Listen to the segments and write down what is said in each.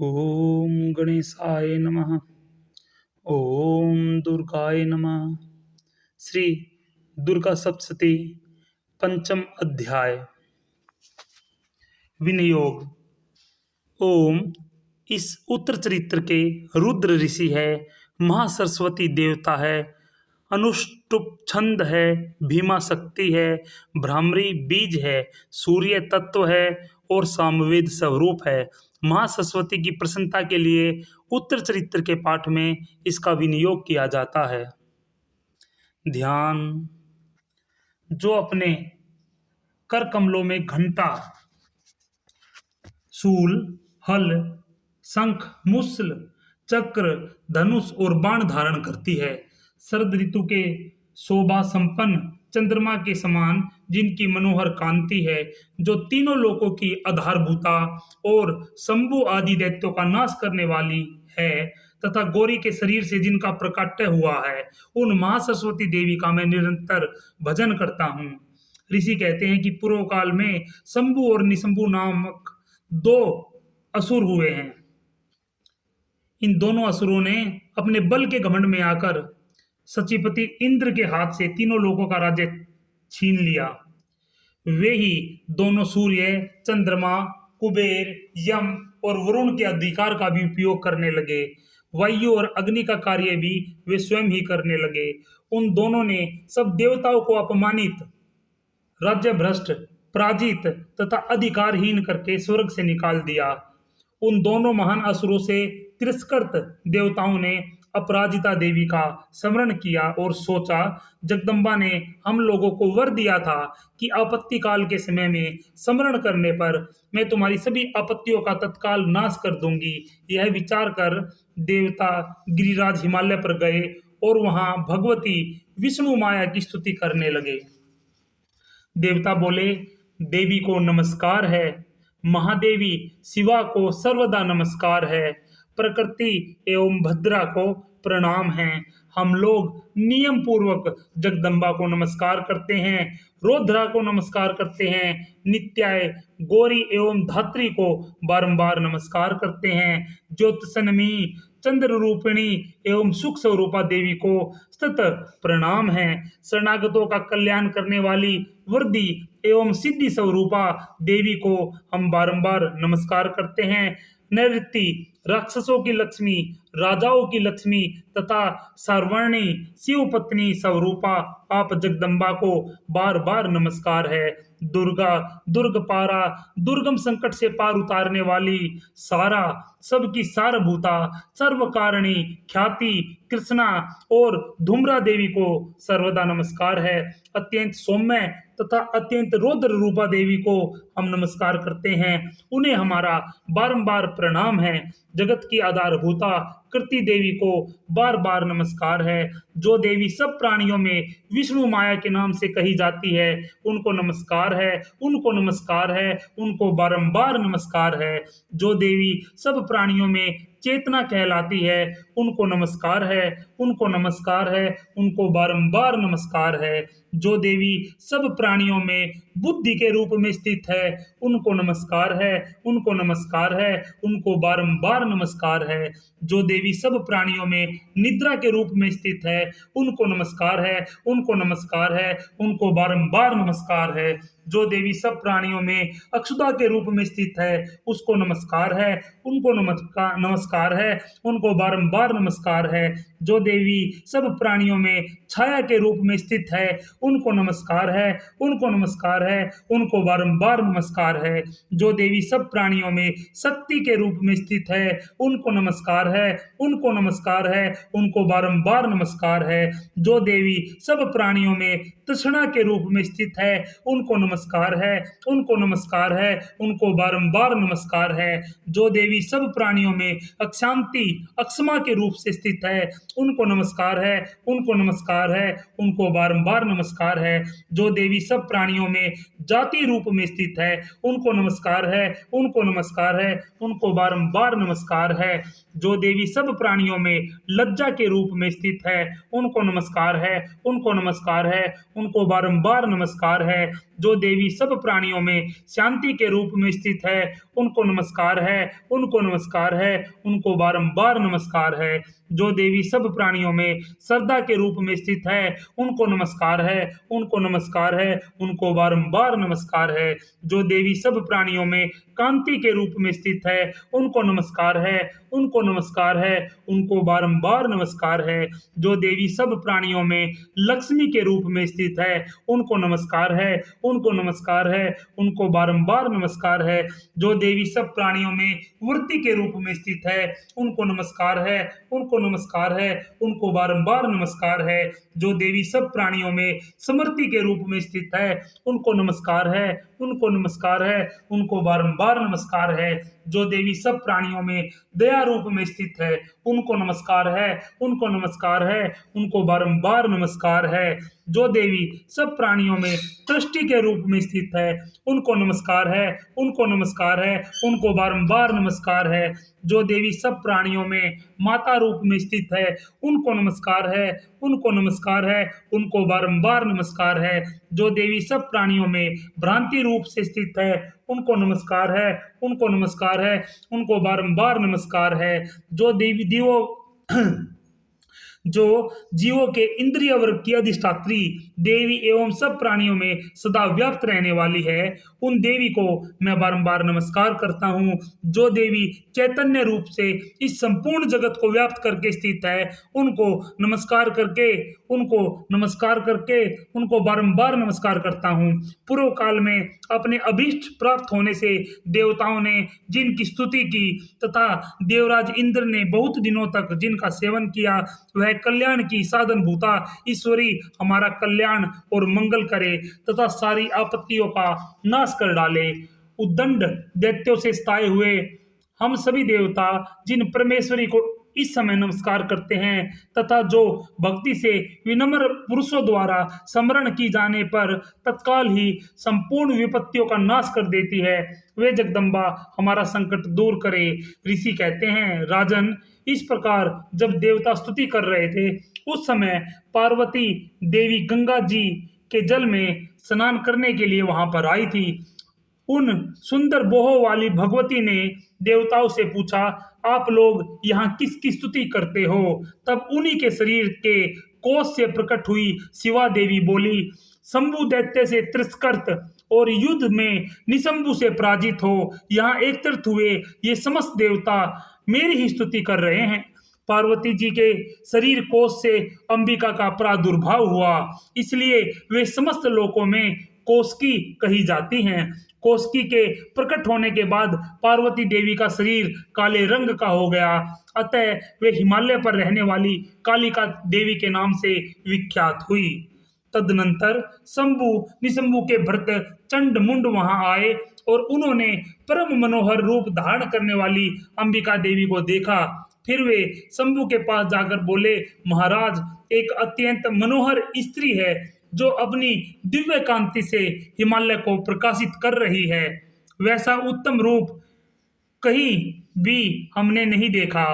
ओम गणेशाय नमः। ओम दुर्गाय नमः। श्री दुर्गा सप्तशती पंचम अध्याय। विनियोग। ओम इस उत्तर चरित्र के रुद्र ऋषि है, महासरस्वती देवता है, अनुष्टुप छंद है, भीमा शक्ति है, भ्रामरी बीज है, सूर्य तत्व है और सामवेद स्वरूप है। महासरस्वती की प्रसन्नता के लिए उत्तर चरित्र के पाठ में इसका विनियोग किया जाता है। ध्यान। जो अपने कर कमलों में घंटा, शूल, हल, शंख, मुसल, चक्र, धनुष और बाण धारण करती है। शरद ऋतु के शोभा संपन्न चंद्रमा के समान जिनकी मनोहर कांति है, जो तीनों लोकों की आधारभूता और शंभु आदि दैत्यों का नाश करने वाली है, तथा गौरी के शरीर से जिनका प्रकट हुआ है, उन महासरस्वती देवी का मैं निरंतर भजन करता हूँ। ऋषि कहते हैं कि पूर्व काल में शंभु और निशंभु नामक दो असुर हुए हैं। इन दोनों असुरों ने अपने बल के घमंड में आकर सचिपति इंद्र के हाथ से तीनों लोगों का राज्य छीन लिया। वे ही दोनों सूर्य, चंद्रमा, कुबेर, यम और वरुण के अधिकार का भी उपयोग करने लगे। वायु और अग्नि का कार्य भी वे स्वयं ही करने लगे। उन दोनों ने सब देवताओं को अपमानित, राज्य भ्रष्ट, पराजित तथा अधिकारहीन करके स्वर्ग से निकाल दिया। उन दोनों महान असुरों से तिरस्कृत देवताओं ने अपराजिता देवी का स्मरण किया और सोचा, जगदम्बा ने हम लोगों को वर दिया था कि आपत्ति काल के समय में स्मरण करने पर मैं तुम्हारी सभी आपत्तियों का तत्काल नाश कर दूंगी। यह विचार कर देवता गिरिराज हिमालय पर गए और वहां भगवती विष्णु माया की स्तुति करने लगे। देवता बोले, देवी को नमस्कार है, महादेवी शिवा को सर्वदा नमस्कार है, प्रकृति एवं भद्रा को प्रणाम है। हम लोग नियम पूर्वक जगदम्बा को नमस्कार करते हैं, रौद्रा को नमस्कार करते हैं, नित्याय गौरी एवं धात्री को बारंबार नमस्कार करते हैं, ज्योतिषनमी चंद्र रूपिणी एवं सुख स्वरूपा देवी को सतत प्रणाम है। शरणागतों का कल्याण करने वाली वृद्धि एवं सिद्धि स्वरूपा देवी को हम बारंबार नमस्कार करते हैं। नैऋति राक्षसों की लक्ष्मी, राजाओं की लक्ष्मी तथा सर्वर्णी शिव पत्नी स्वरूपा आप जगदम्बा को बार बार नमस्कार है। दुर्गा, दुर्गपारा, दुर्गम संकट से पार उतारने वाली, सारा सबकी सारभूता, सर्वकारिणी, ख्याति, कृष्णा और धूम्रा देवी को सर्वदा नमस्कार है। अत्यंत सौम्य तथा अत्यंत रौद्र रूपा देवी को हम नमस्कार करते हैं, उन्हें हमारा बारंबार प्रणाम है। जगत की आधारभूता कृति देवी को बार बार नमस्कार है। जो देवी सब प्राणियों में विष्णु माया के नाम से कही जाती है, उनको नमस्कार है, उनको नमस्कार है, उनको बारंबार नमस्कार है। जो देवी सब प्राणियों में चेतना कहलाती है, उनको नमस्कार है, उनको नमस्कार है, उनको बारंबार नमस्कार है। जो देवी सब प्राणियों में बुद्धि के रूप में स्थित है, उनको नमस्कार है, उनको नमस्कार है, उनको बारंबार नमस्कार है। जो देवी सब प्राणियों में निद्रा के रूप में स्थित है, उनको नमस्कार है, उनको नमस्कार है, उनको बारंबार नमस्कार है। जो देवी सब प्राणियों में अक्षुता के रूप में स्थित है, उसको नमस्कार है, उनको नमस्कार है, उनको बारंबार नमस्कार है। जो देवी सब प्राणियों में छाया के रूप में स्थित है, उनको नमस्कार है, उनको नमस्कार है, उनको बारंबार नमस्कार है। जो देवी सब प्राणियों में शक्ति के रूप में स्थित है, उनको नमस्कार है, उनको नमस्कार है, उनको बारंबार नमस्कार है। जो देवी सब प्राणियों में तृष्णा के रूप में स्थित है, उनको नमस्कार है, उनको नमस्कार है, उनको बारंबार नमस्कार है। जो देवी सब प्राणियों में अशांति, अक्षमा के रूप से स्थित है, उनको नमस्कार है, उनको नमस्कार है, उनको बारंबार नमस्कार है। जो देवी सब प्राणियों में जाति रूप में स्थित है, उनको नमस्कार है, उनको नमस्कार है, उनको बारंबार नमस्कार है। जो देवी सब प्राणियों में लज्जा के रूप में स्थित है, उनको नमस्कार है, उनको नमस्कार है, उनको बारंबार नमस्कार है। जो देवी सब प्राणियों में शांति के रूप में स्थित है, उनको नमस्कार है, उनको नमस्कार है, उनको बारंबार नमस्कार है। जो देवी सब प्राणियों में श्रद्धा के रूप में स्थित है, उनको नमस्कार है, उनको नमस्कार है, उनको बारंबार नमस्कार है। जो देवी सब प्राणियों में कांति के रूप में स्थित है, उनको नमस्कार है, उनको नमस्कार है, उनको बारंबार नमस्कार है। जो देवी सब प्राणियों में लक्ष्मी के रूप में स्थित है, उनको नमस्कार है, उनको नमस्कार है, उनको बारंबार नमस्कार है। जो देवी सब प्राणियों में वृत्ति के रूप में स्थित है, उनको नमस्कार है, उनको नमस्कार है, उनको बारंबार नमस्कार है। जो देवी सब प्राणियों में समृद्धि के रूप में स्थित है, उनको नमस्कार है, उनको नमस्कार है, उनको बारंबार नमस्कार है। जो देवी सब प्राणियों में दया रूप में स्थित है, उनको नमस्कार है, उनको नमस्कार है, उनको बारंबार नमस्कार है। जो देवी सब प्राणियों में दृष्टि के रूप में स्थित है, उनको नमस्कार है, उनको नमस्कार है, उनको बारंबार नमस्कार है। जो देवी सब प्राणियों में माता रूप में स्थित है, उनको नमस्कार है, उनको नमस्कार है, उनको बारंबार नमस्कार है। जो देवी सब प्राणियों में भ्रांति रूप से स्थित है, उनको नमस्कार है, उनको नमस्कार है, उनको बारंबार नमस्कार है। जो देवी जो जीवों के इंद्रिय वर्ग की अधिष्ठात्री देवी एवं सब प्राणियों में सदा व्याप्त रहने वाली है, उन देवी को मैं बारंबार नमस्कार करता हूँ। जो देवी चैतन्य रूप से इस संपूर्ण जगत को व्याप्त करके स्थित है, उनको नमस्कार करके उनको बारंबार नमस्कार करता हूँ। पूर्व काल में अपने अभीष्ट प्राप्त होने से देवताओं ने जिनकी स्तुति की तथा देवराज इंद्र ने बहुत दिनों तक जिनका सेवन किया, वह कल्याण की साधन भूता ईश्वरी हमारा कल्याण और मंगल करे तथा सारी आपत्तियों का नाश कर डाले। उद्दंड दैत्यों से सताए हुए हम सभी देवता जिन परमेश्वरी को इस समय नमस्कार करते हैं तथा जो भक्ति से विनम्र पुरुषों द्वारा स्मरण की जाने पर तत्काल ही संपूर्ण विपत्तियों का नाश कर देती है, वे जगदम्बा हमारा संकट दूर करे। ऋषि कहते हैं, राजन, इस प्रकार जब देवता स्तुति कर रहे थे, उस समय पार्वती देवी गंगा जी के जल में स्नान करने के लिए वहां पर आई थी। उन सुंदर बोहों वाली भगवती ने देवताओं से पूछा, आप लोग यहाँ किसकी स्तुति करते हो? तब उन्हीं के शरीर के कोष से प्रकट हुई शिवा देवी बोली, शंभु दैत्य से तिरस्कृत और युद्ध में निशंभु से पराजित हो यहाँ एकत्रित हुए ये समस्त देवता मेरी ही स्तुति कर रहे हैं। पार्वती जी के शरीर कोष से अंबिका का प्रादुर्भाव हुआ, इसलिए वे समस्त लोकों में कोसकी कही जाती हैं। कोसकी के प्रकट होने के बाद पार्वती देवी का शरीर काले रंग का हो गया, अतः वे हिमालय पर रहने वाली कालिका देवी के नाम से विख्यात हुई। तदनंतर शंभु निशंभु के भृत चंड मुंड वहां आए और उन्होंने परम मनोहर रूप धारण करने वाली अंबिका देवी को देखा। फिर वे शंभु के पास जाकर बोले, महाराज, एक अत्यंत मनोहर स्त्री है जो अपनी दिव्य कांति से हिमालय को प्रकाशित कर रही है। वैसा उत्तम रूप कहीं भी हमने नहीं देखा।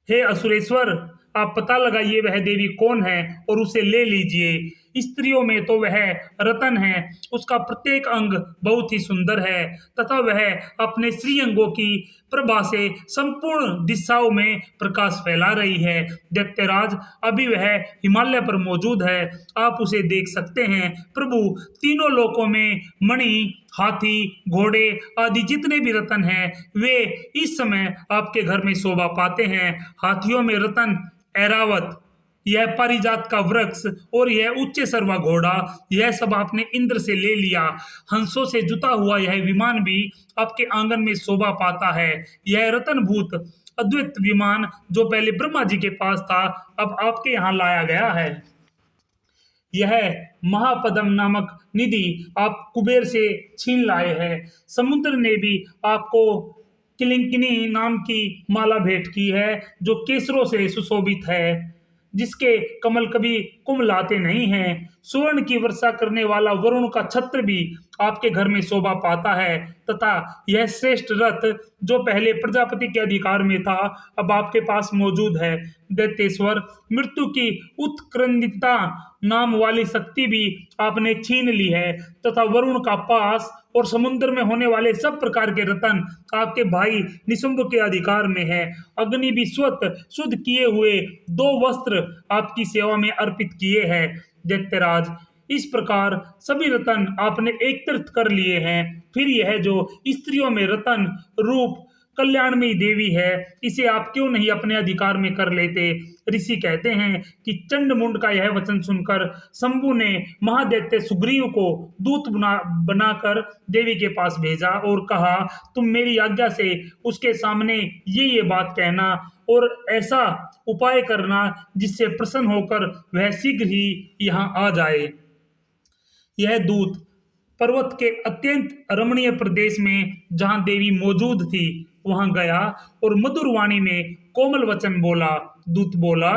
हे असुरेश्वर, आप पता लगाइए वह देवी कौन है और उसे ले लीजिए। स्त्रियों में तो वह रतन है, उसका प्रत्येक अंग बहुत ही सुंदर है तथा वह अपने श्रीअंगों की प्रभा से संपूर्ण दिशाओं में प्रकाश फैला रही है। दैत्यराज, अभी वह हिमालय पर मौजूद है, आप उसे देख सकते हैं। प्रभु, तीनों लोकों में मणि, हाथी, घोड़े आदि जितने भी रतन हैं, वे इस समय आपके घर में शोभा पाते हैं। हाथियों में रतन ऐरावत, यह पारिजात का वृक्ष और यह उच्च सर्वा घोड़ा, यह सब आपने इंद्र से ले लिया। हंसों से जुता हुआ यह विमान भी आपके आंगन में शोभा पाता है। यह रतनभूत अद्वैत विमान जो पहले ब्रह्मा जी के पास था, अब आपके यहाँ लाया गया है। यह महापदम नामक निधि आप कुबेर से छीन लाए हैं। समुद्र ने भी आपको किलिंकिनी नाम की माला भेंट की है जो केसरों से सुशोभित है। जिसके कमल कभी कुमलाते नहीं हैं। सुवर्ण की वर्षा करने वाला वरुण का छत्र भी आपके घर में शोभा पाता है, तथा यह श्रेष्ठ रथ जो पहले प्रजापति के अधिकार में था अब आपके पास मौजूद है। दैत्येश्वर, मृत्यु की उत्क्रंदिता नाम वाली शक्ति भी आपने छीन ली है, तथा वरुण का पास और समुद्र में होने वाले सब प्रकार के रतन आपके भाई निशुंभ के अधिकार में है। अग्नि भी स्वतः शुद्ध किए हुए 2 वस्त्र आपकी सेवा में अर्पित किए हैं। दैत्यराज, इस प्रकार सभी रतन आपने एकत्रित कर लिए हैं। फिर यह जो स्त्रियों में रतन रूप कल्याणमयी देवी है, इसे आप क्यों नहीं अपने अधिकार में कर लेते। ऋषि कहते हैं कि चंडमुंड का यह वचन सुनकर शंभु ने महादैत्य सुग्रीव को दूत बनाकर देवी के पास भेजा और कहा, तुम मेरी आज्ञा से उसके सामने ये बात कहना और ऐसा उपाय करना जिससे प्रसन्न होकर वह शीघ्र ही यहाँ आ जाए। यह दूत पर्वत के अत्यंत रमणीय प्रदेश में जहां देवी मौजूद थी वहां गया और मधुर वाणी में कोमल वचन बोला। दूत बोला,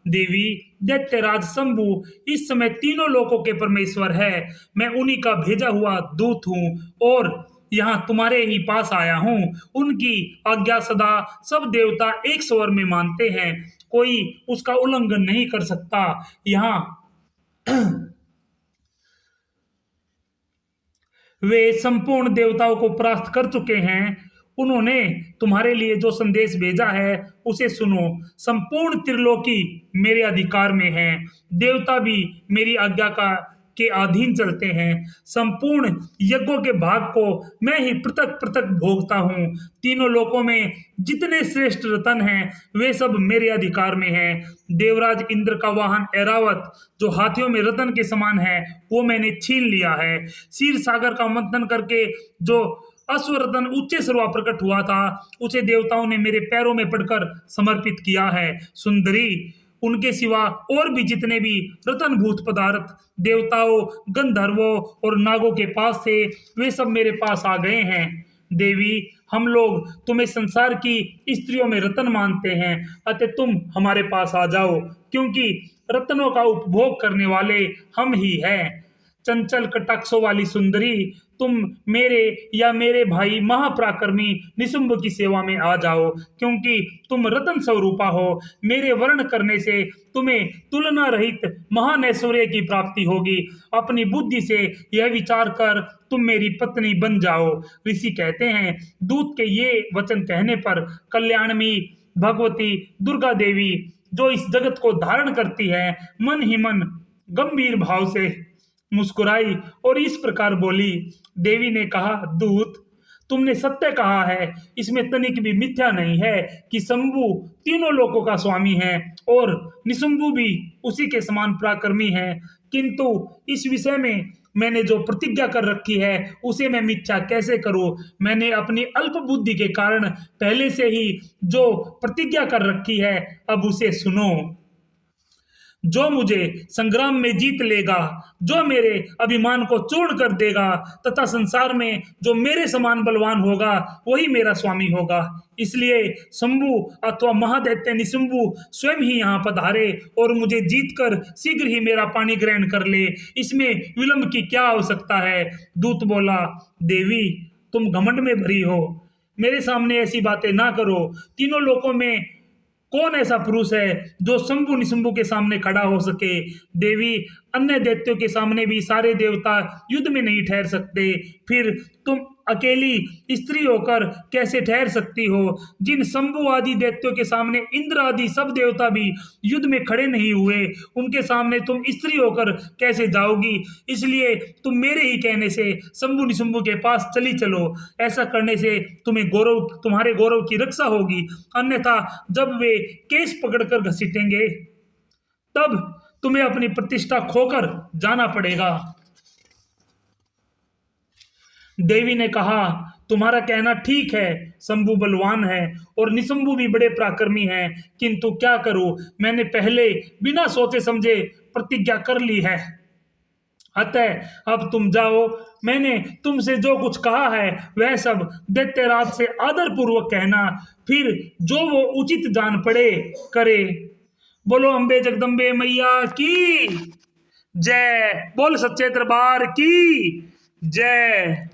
देवी, दैत्यराज शंभु इस समय तीनों लोकों के परमेश्वर है। मैं उन्हीं का भेजा हुआ दूत हूँ और यहाँ तुम्हारे ही पास आया हूँ। उनकी आज्ञा सदा सब देवता एक स्वर में मानते हैं, कोई उसका उल्लंघन नहीं कर सकता। यहाँ वे संपूर्ण देवताओं को परास्त कर चुके हैं। उन्होंने तुम्हारे लिए जो संदेश भेजा है उसे सुनो। संपूर्ण त्रिलोकी मेरे अधिकार में है, देवता भी मेरी आज्ञा के अधीन चलते हैं। संपूर्ण यज्ञों के भाग को मैं ही पृथक पृथक भोगता हूँ। तीनों लोकों में जितने श्रेष्ठ रतन हैं वे सब मेरे अधिकार में हैं। देवराज इंद्र का वाहन ऐरावत जो हाथियों में रतन के समान है वो मैंने छीन लिया है। क्षीर सागर का मंथन करके जो अश्वरतन उच्च सर्वा प्रकट हुआ था उसे देवताओं ने मेरे पैरों में पड़कर समर्पित किया है। सुंदरी, उनके सिवा और भी जितने भी रतनभूत पदार्थ देवताओं, गंधर्वों और नागों के पास थे वे सब मेरे पास आ गए हैं। देवी, हम लोग तुम्हें संसार की स्त्रियों में रतन मानते हैं, अतः तुम हमारे पास आ जाओ, क्योंकि रत्नों का उपभोग करने वाले हम ही हैं। चंचल कटाक्षों वाली सुंदरी, तुम मेरे या मेरे भाई महापराक्रमी निशुंभ की सेवा में आ जाओ, क्योंकि तुम रतन स्वरूपा हो। मेरे वर्ण करने से तुम्हें तुलना रहित महान ऐश्वर्य की प्राप्ति होगी। अपनी बुद्धि से यह विचार कर तुम मेरी पत्नी बन जाओ। ऋषि कहते हैं, दूत के ये वचन कहने पर कल्याणमयी भगवती दुर्गा देवी जो इस जगत को धारण करती है मन ही मन गंभीर भाव से मुस्कुराई और इस प्रकार बोली। देवी ने कहा, दूत, तुमने सत्य कहा है, इसमें तनिक भी मिथ्या नहीं है कि शंभु तीनों लोकों का स्वामी है और निशुंभु भी उसी के समान पराक्रमी है। किंतु इस विषय में मैंने जो प्रतिज्ञा कर रखी है उसे मैं मिथ्या कैसे करूं। मैंने अपनी अल्प बुद्धि के कारण पहले से ही जो प्रतिज्ञा कर रखी है अब उसे सुनो। जो मुझे संग्राम में जीत लेगा, जो मेरे अभिमान को चूर्ण कर देगा तथा संसार में जो मेरे समान बलवान होगा वही मेरा स्वामी होगा। इसलिए शंभु अथवा महादैत्य निशुंभु स्वयं ही यहाँ पधारे और मुझे जीतकर शीघ्र ही मेरा पानी ग्रहण कर ले। इसमें विलंब की क्या आवश्यकता है। दूत बोला, देवी, तुम घमंड में भरी हो, मेरे सामने ऐसी बातें ना करो। तीनों लोकों में कौन ऐसा पुरुष है जो शंभु निशुंभु के सामने खड़ा हो सके। देवी, अन्य दैत्यों के सामने भी सारे देवता युद्ध में नहीं ठहर सकते, फिर तुम अकेली स्त्री होकर कैसे ठहर सकती हो। जिन शंभु आदि दैत्यों के सामने इंद्र आदि सब देवता भी युद्ध में खड़े नहीं हुए, उनके सामने तुम स्त्री होकर कैसे जाओगी। इसलिए तुम मेरे ही कहने से शंभु निशुंभु के पास चली चलो। ऐसा करने से तुम्हारे गौरव की रक्षा होगी, अन्यथा जब वे केस पकड़कर घसीटेंगे तब तुम्हें अपनी प्रतिष्ठा खोकर जाना पड़ेगा। देवी ने कहा, तुम्हारा कहना ठीक है, शंभु बलवान है और निशुंभु भी बड़े पराक्रमी हैं, किंतु क्या करूं, मैंने पहले बिना सोचे समझे प्रतिज्ञा कर ली है। अतः अब तुम जाओ, मैंने तुमसे जो कुछ कहा है वह सब दैत्यराज से आदर पूर्वक कहना, फिर जो वो उचित जान पड़े करे। बोलो अम्बे जगदम्बे मैया की जय। बोल सच्चे दरबार की जय।